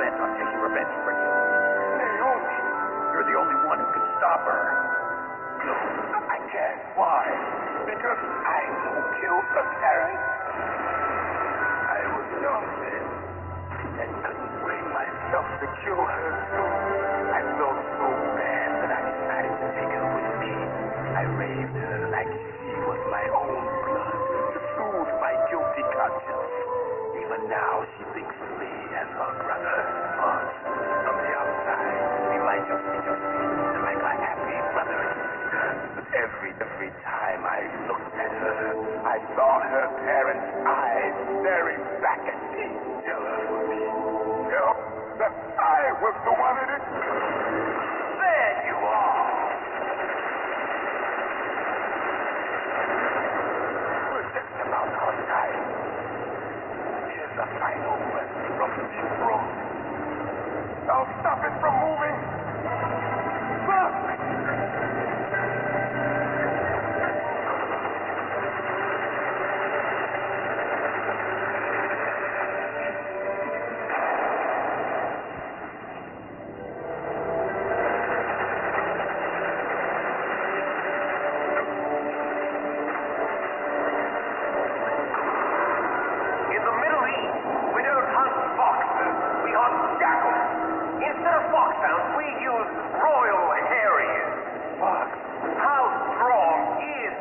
plans on taking revenge for you. Naomi, you're the only one who can stop her. No, I can't. Why? Because I killed her parents. I was young then, and couldn't bring myself to kill her too. I felt so bad that I decided to take her with me. I raised her like she was my own blood to soothe my guilty conscience. Even now, she thinks of me as her brother. But from the outside, we might just be like a happy brother and sister. But every time I looked at her, I saw her parents' eyes staring back at me. Jealous of me. Tell that I was the one in it. There you are. We're just about out of time. Here's a final breath from this room. I'll stop it from moving. Look!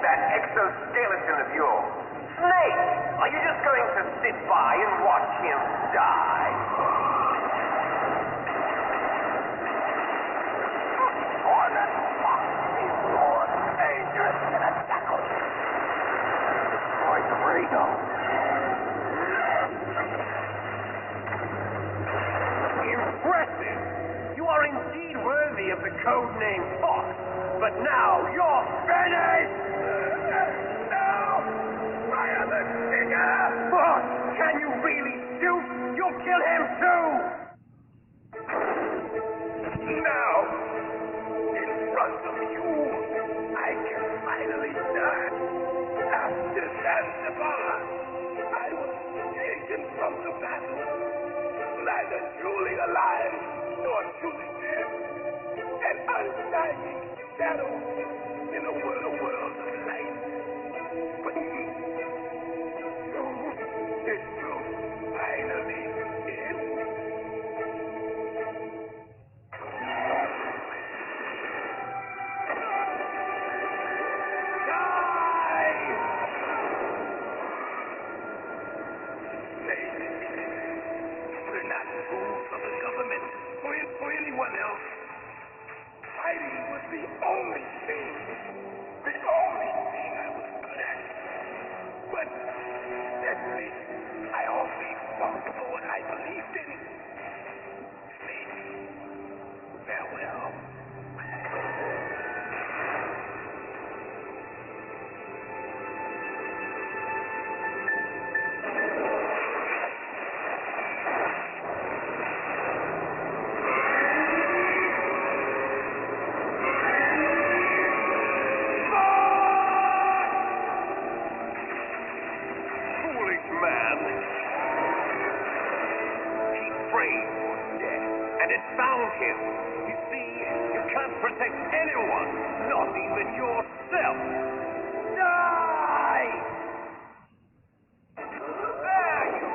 Exoskeleton of yours. Snake, are you just going to sit by and watch him die? Oh, that fox is more dangerous than a jackal. Destroy the radio. Impressive! You are indeed worthy of the code name Fox, but now you're finished! What? Can you really shoot? You'll kill him too! Now, in front of you, I can finally die. After Zanzibar, I was taken from the battle, neither truly alive nor truly dead, an undying shadow in a world of light. But it will finally end. Die! We're not food for the government or anyone else. Fighting was the only thing I was good at. But steadily, I always fought for what I believed in. Farewell. Found him. You see, you can't protect anyone, not even yourself. Die! There you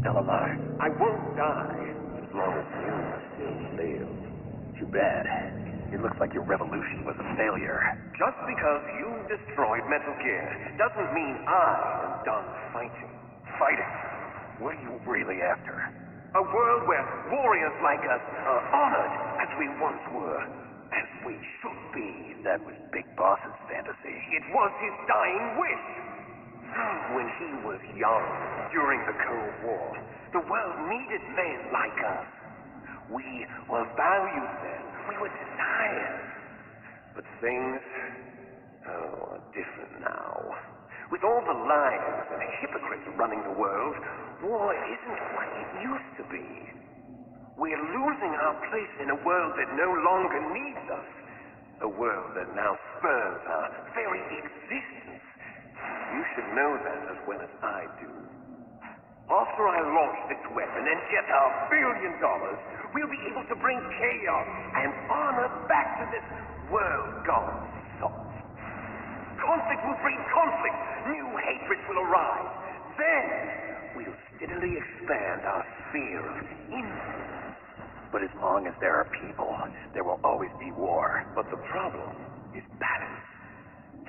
still alive. I won't die as long as you still live. Too bad. It looks like your revolution was a failure. Just because you destroyed Metal Gear doesn't mean I am done fighting. Fighting? What are you really after? A world where warriors like us are honored as we once were, as we should be. That was Big Boss's fantasy. It was his dying wish. When he was young, during the Cold War, the world needed men like us. We were valued then. We were desired. But things are different now. With all the liars and hypocrites running the world, war isn't what it used to be. We're losing our place in a world that no longer needs us. A world that now spurns our very existence. You should know that as well as I do. After I launch this weapon and get our $1 billion, we'll be able to bring chaos and honor back to this world gone soft. Conflict will breed conflict. New hatreds will arise. Then we'll steadily expand our sphere of influence. But as long as there are people, there will always be war. But the problem is balance.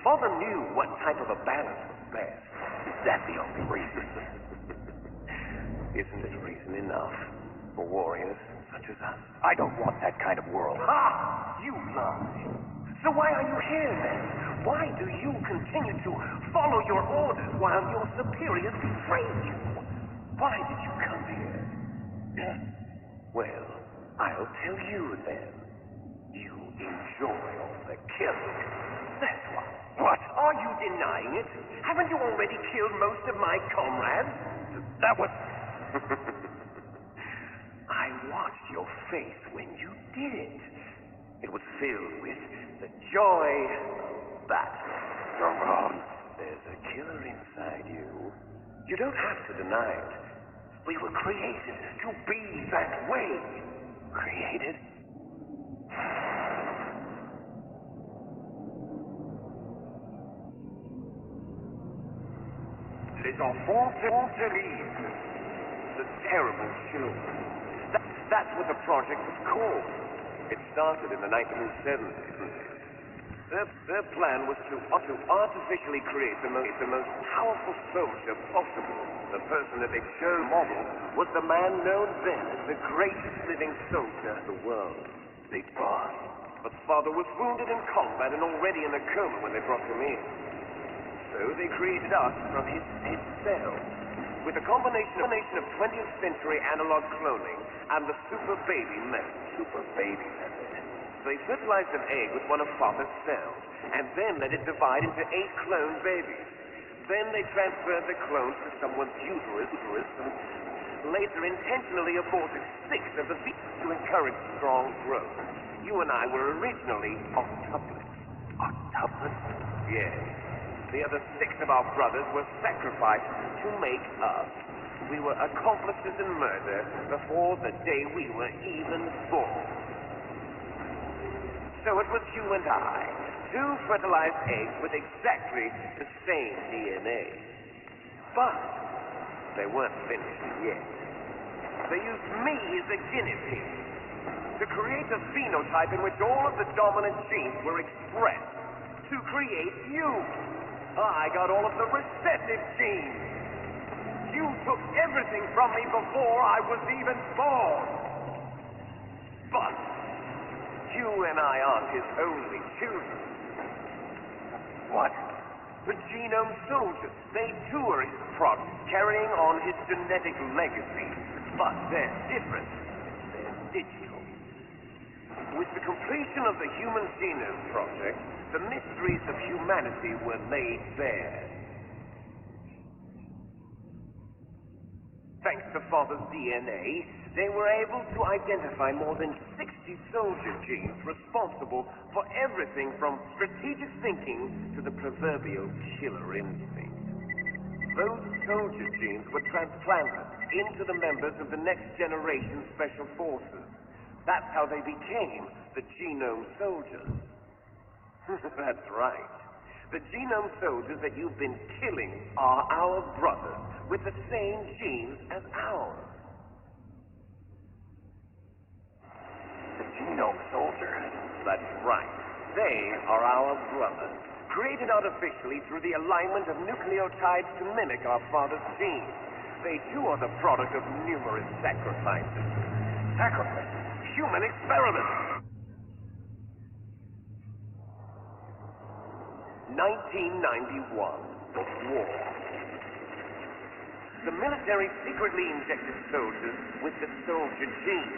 Father knew what type of a balance was best. Is that the only reason? Isn't it reason enough for warriors such as us? I don't want that kind of world. Ha! You lie. So why are you here then? Why do you continue to follow your orders while your superiors betray you? Why did you come here? Well, I'll tell you then. You enjoy all the killing. That's why. What? Are you denying it? Haven't you already killed most of my comrades? That was... I watched your face when you did it. It was filled with the joy of battle. You're wrong. There's a killer inside you. You don't have to deny it. We were created to be that way. Created? Les enfants terribles. The terrible children. That's what the project was called. It started in the 1970s. Their plan was to artificially create the most powerful soldier possible. The person that they chose model was the man known then as the greatest living soldier in the world, Big Boss. But Father was wounded in combat and already in a coma when they brought him in. So they created us from his cell, with a combination of 20th century analog cloning and the super baby method. Super baby method. They fertilized an egg with one of Father's cells, and then let it divide into 8 clone babies. Then they transferred the clones to someone's uterus and later intentionally aborted 6 of the fetus to encourage strong growth. You and I were originally octuplets. Octuplets? Yes. The other 6 of our brothers were sacrificed to make us. We were accomplices in murder before the day we were even born. So it was you and I, 2 fertilized eggs with exactly the same DNA. But they weren't finished yet. They used me as a guinea pig to create a phenotype in which all of the dominant genes were expressed to create you. I got all of the recessive genes. You took everything from me before I was even born. But you and I aren't his only children. What? The genome soldiers. They too are his product, carrying on his genetic legacy. But they're different. They're digital. With the completion of the Human Genome Project, the mysteries of humanity were laid bare. Thanks to Father's DNA, they were able to identify more than 60 soldier genes responsible for everything from strategic thinking to the proverbial killer instinct. Those soldier genes were transplanted into the members of the next generation special forces. That's how they became the genome soldiers. That's right. The genome soldiers that you've been killing are our brothers, with the same genes as ours. The genome soldiers. That's right. They are our brothers, created artificially through the alignment of nucleotides to mimic our father's genes. They too are the product of numerous sacrifices. Sacrifices? Human experiments. 1991, war. The military secretly injected soldiers with the soldier gene.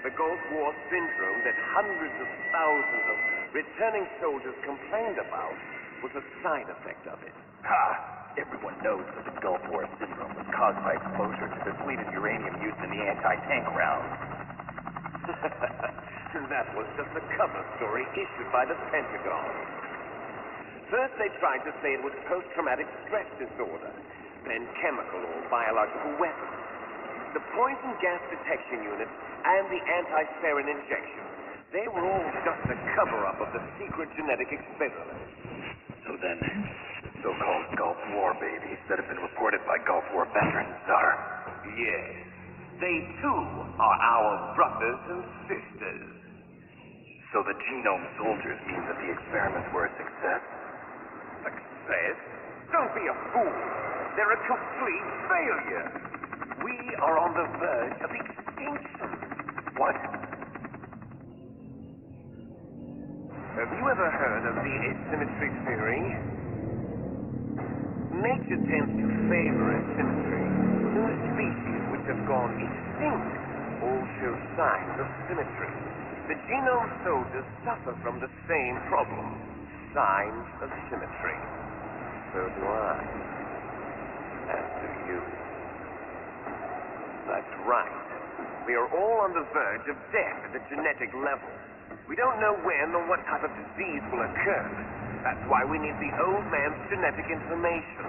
The Gulf War syndrome that hundreds of thousands of returning soldiers complained about was a side effect of it. Ha! Everyone knows that the Gulf War syndrome was caused by exposure to depleted uranium used in the anti-tank rounds. That was just a cover story issued by the Pentagon. First, they tried to say it was post-traumatic stress disorder, then chemical or biological weapons. The poison gas detection unit and the anti-sarin injection, they were all just a cover-up of the secret genetic experiment. So then, so-called Gulf War babies that have been reported by Gulf War veterans are... Yes, they too are our brothers and sisters. So the genome soldiers mean that the experiments were a success? Success? Don't be a fool. They're a complete failure. We are on the verge of extinction. What? Have you ever heard of the asymmetry theory? Nature tends to favor asymmetry. New species which have gone extinct all show signs of symmetry. The genome soldiers suffer from the same problem, signs of symmetry. So do I. As do you. That's right. We are all on the verge of death at the genetic level. We don't know when or what type of disease will occur. That's why we need the old man's genetic information.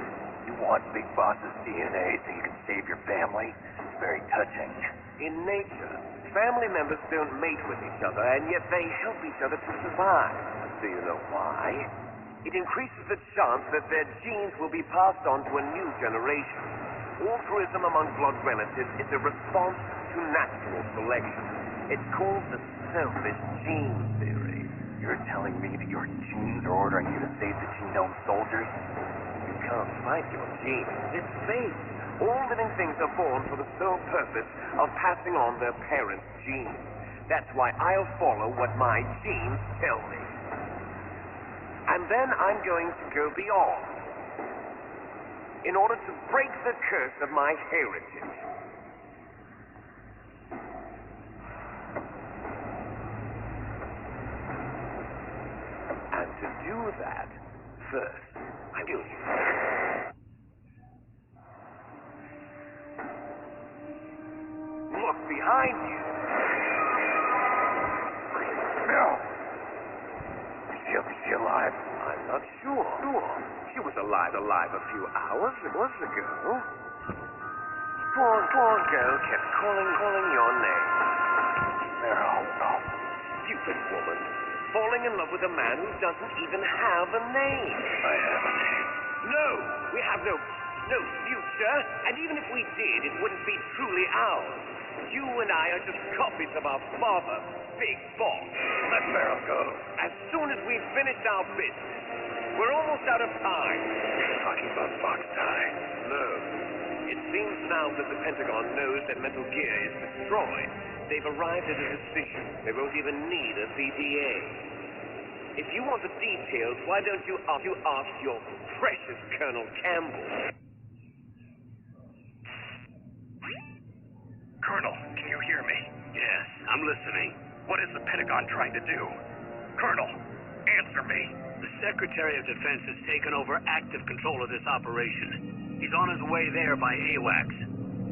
You want Big Boss's DNA so you can save your family? It's very touching. In nature, family members don't mate with each other, and yet they help each other to survive. Do you know why? It increases the chance that their genes will be passed on to a new generation. Altruism among blood relatives is a response to natural selection. It's called the selfish gene theory. You're telling me that your genes are ordering you to save the genome soldiers? You can't fight your genes. It's fate. All living things are born for the sole purpose of passing on their parents' genes. That's why I'll follow what my genes tell me. And then I'm going to go beyond, in order to break the curse of my heritage. And to do that, first, I will. Look behind you. No. Is she alive? I'm not sure. She was alive a few hours ago. Poor girl kept calling your name. Meryl, no. Stupid woman. Falling in love with a man who doesn't even have a name. I have a name. No, we have no future. And even if we did, it wouldn't be truly ours. You and I are just copies of our father, Big Boss. Let Meryl go. As soon as we've finished our business, we're almost out of time. You're talking about Fox Die. No. It seems now that the Pentagon knows that Metal Gear is destroyed. They've arrived at a decision. They won't even need a CTA. If you want the details, why don't you ask your precious Colonel Campbell? Colonel, can you hear me? Yes, I'm listening. What is the Pentagon trying to do? Colonel, answer me. The Secretary of Defense has taken over active control of this operation. He's on his way there by AWACS.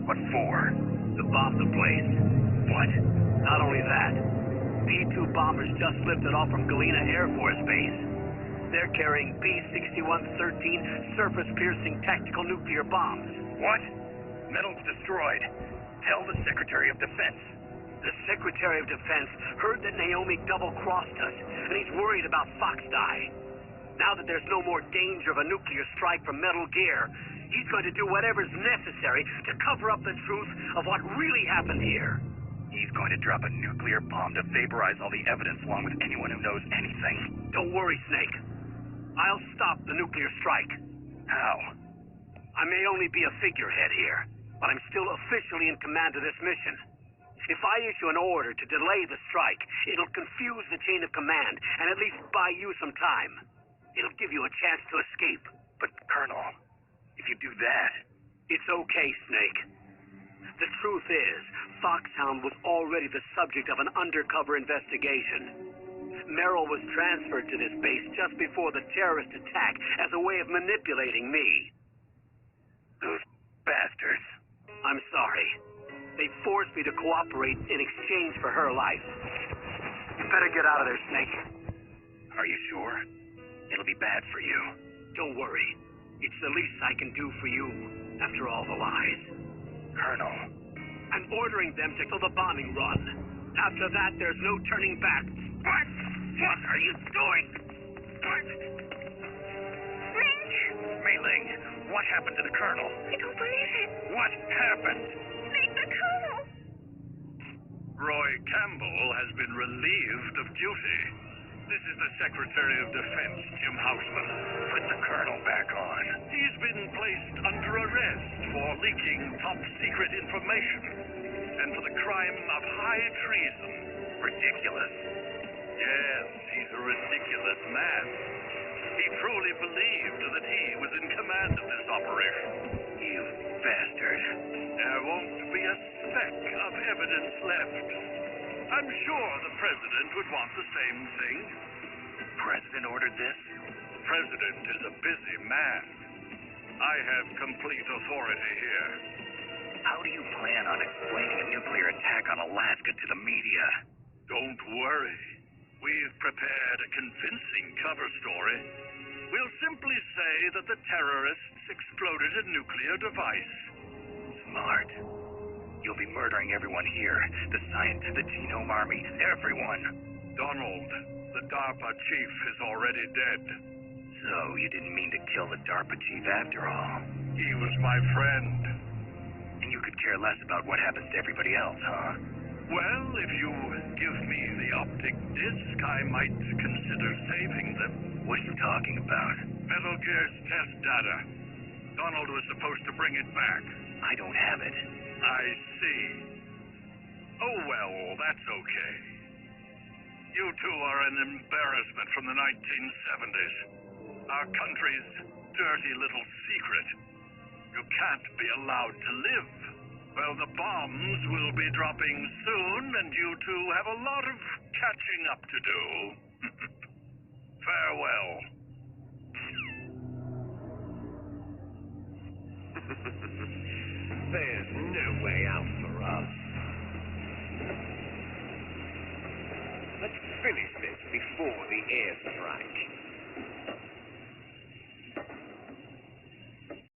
What for? To bomb the place. What? Not only that, B-2 bombers just lifted off from Galena Air Force Base. They're carrying B-6113 surface-piercing tactical nuclear bombs. What? Metal's destroyed. Tell the Secretary of Defense. The Secretary of Defense heard that Naomi double-crossed us, and he's worried about Fox Die. Now that there's no more danger of a nuclear strike from Metal Gear, He's going to do whatever's necessary to cover up the truth of what really happened here. He's going to drop a nuclear bomb to vaporize all the evidence along with anyone who knows anything. Don't worry, Snake. I'll stop the nuclear strike. How? I may only be a figurehead here, but I'm still officially in command of this mission. If I issue an order to delay the strike, it'll confuse the chain of command and at least buy you some time. It'll give you a chance to escape. But, Colonel, if you do that... It's okay, Snake. The truth is, Foxhound was already the subject of an undercover investigation. Merrill was transferred to this base just before the terrorist attack as a way of manipulating me. Those bastards. I'm sorry. They forced me to cooperate in exchange for her life. You better get out of there, Snake. Are you sure? It'll be bad for you. Don't worry. It's the least I can do for you after all the lies. Colonel. I'm ordering them to kill the bombing run. After that, there's no turning back. What? What are you doing? What? Mei Ling, what happened to the Colonel? I don't believe it. What happened? Make the Colonel. Roy Campbell has been relieved of duty. This is the Secretary of Defense, Jim Houseman. Put the Colonel back on. He's been placed under arrest for leaking top-secret information and for the crime of high treason. Ridiculous. Yes, he's a ridiculous man. He truly believed that he was in command of this operation. You bastard. There won't be a speck of evidence left. I'm sure the President would want the same thing. President ordered this? The President is a busy man. I have complete authority here. How do you plan on explaining a nuclear attack on Alaska to the media? Don't worry. We've prepared a convincing cover story. We'll simply say that the terrorists exploded a nuclear device. Smart. You'll be murdering everyone here. The scientists, the Genome Army, everyone. Donald, the DARPA chief is already dead. So you didn't mean to kill the DARPA chief after all. He was my friend. And you could care less about what happens to everybody else, huh? Well, if you give me the optic disc, I might consider saving them. What are you talking about? Metal Gear's test data. Donald was supposed to bring it back. I don't have it. I see. Oh, well, that's okay. You two are an embarrassment from the 1970s. Our country's dirty little secret. You can't be allowed to live. Well, the bombs will be dropping soon, and you two have a lot of catching up to do. Farewell. There's no way out for us. Let's finish this before the airstrike.